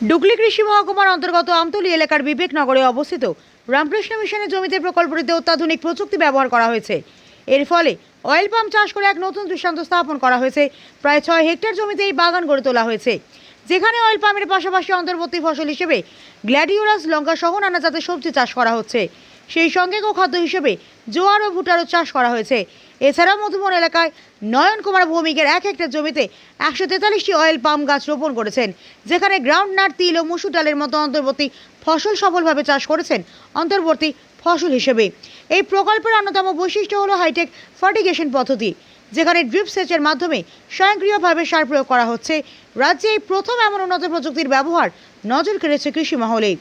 ডুগলি কৃষি মহকুমার অন্তর্গত আমতলী এলাকার বিবেকনগরে অবস্থিত রামকৃষ্ণ মিশনের জমিতে প্রকল্পটিতে অত্যাধুনিক প্রযুক্তি ব্যবহার করা হয়েছে। এর ফলে অয়েল পাম্প চাষ করে এক নতুন দৃষ্টান্ত স্থাপন করা হয়েছে। প্রায় 6 হেক্টর জমিতে এই বাগান গড়ে তোলা হয়েছে, যেখানে অয়েল পাম্পের পাশাপাশি অন্তর্বর্তী ফসল হিসেবে গ্ল্যাডিওলাস, লঙ্কা সহ নানা জাতের সবজি চাষ করা হচ্ছে। সেই সঙ্গে গোখাদ্য হিসেবে জোয়ার ও ভুট্টারও চাষ করা হয়েছে। এছাড়াও মধুবন এলাকায় নয়ন কুমার ভৌমিকের 1 হেক্টর জমিতে 143টি অয়েল পাম গাছ রোপণ করেছেন, যেখানে গ্রাউন্ডনাট, তিল ও মসুর ডালের মতো অন্তর্বর্তী ফসল সফলভাবে চাষ করেছেন অন্তর্বর্তী ফসল হিসেবে। এই প্রকল্পের অন্যতম বৈশিষ্ট্য হলো হাইটেক ফার্টিগেশন পদ্ধতি, যেখানে ড্রিপ সেচের মাধ্যমে স্বয়ংক্রিয়ভাবে সার প্রয়োগ করা হচ্ছে। রাজ্যে এই প্রথম এমন উন্নত প্রযুক্তির ব্যবহার নজর কেড়েছে কৃষি মহলে।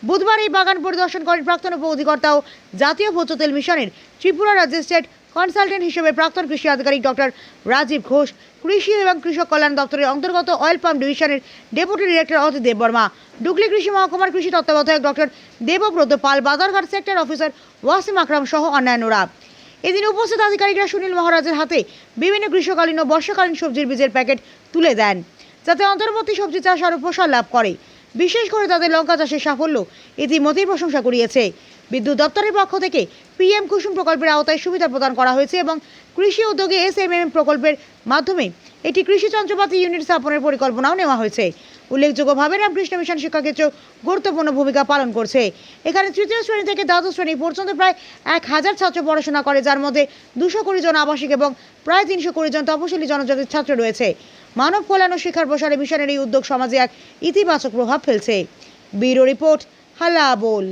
বুধবার এই বাগান পরিদর্শন করেন প্রাক্তন উপ অধিকর্তা ও জাতীয় ভোজ্য তেল মিশনের ত্রিপুরা রাজ্যের স্টেট কনসালটেন্ট হিসেবে প্রাক্তন কৃষি আধিকারিক ডক্টর রাজীব ঘোষ, কৃষি এবং কৃষক কল্যাণ দপ্তরের অন্তর্গত অয়েল পাম্প ডিভিশনের ডেপুটি ডিরেক্টর অজিত দেববর্মা, ডুগলি কৃষি মহকুমার কৃষি তত্ত্বাবধায়ক ডক্টর দেবব্রত পাল, বাজারঘাট সেক্টর অফিসার ওয়াসিম আকরাম সহ অন্যান্যরা। এদিন উপস্থিত আধিকারিকরা সুনীল মহারাজের হাতে বিভিন্ন গ্রীষ্মকালীন ও বর্ষাকালীন সবজির বীজের প্যাকেট তুলে দেন, যাতে অন্তর্বর্তী সবজি চাষ আরও প্রসার লাভ করে। বিশেষ করে তাদের লঙ্কা চাষের সাফল্য ইতিমধ্যেই প্রশংসা কুড়িয়েছে। বিদ্যুৎ দপ্তরের পক্ষ থেকে পিএম কুসুম প্রকল্পের আওতায় সুবিধা প্রদান করা হয়েছে এবং কৃষি উদ্যোগে SMM প্রকল্পের মাধ্যমে একটি কৃষি যন্ত্রপাতি ইউনিট স্থাপনের পরিকল্পনাও নেওয়া হয়েছে। উল্লেখযোগ্যভাবে রামকৃষ্ণ মিশন শিক্ষাক্ষেত্র গুরুত্বপূর্ণ ভূমিকা পালন করছে। এখানে তৃতীয় শ্রেণী থেকে দ্বাদশ শ্রেণী পর্যন্ত প্রায় 1000 ছাত্র পড়াশোনা করে, যার মধ্যে 220 জন আবাসিক এবং প্রায় 320 জন তপশিলি জনজাতির ছাত্র রয়েছে। মানব কল্যাণ ও শিক্ষার প্রসারে মিশনের এই উদ্যোগ সমাজে এক ইতিবাচক প্রভাব ফেলছে। ব্যুরো রিপোর্ট, হাল্লা বোল।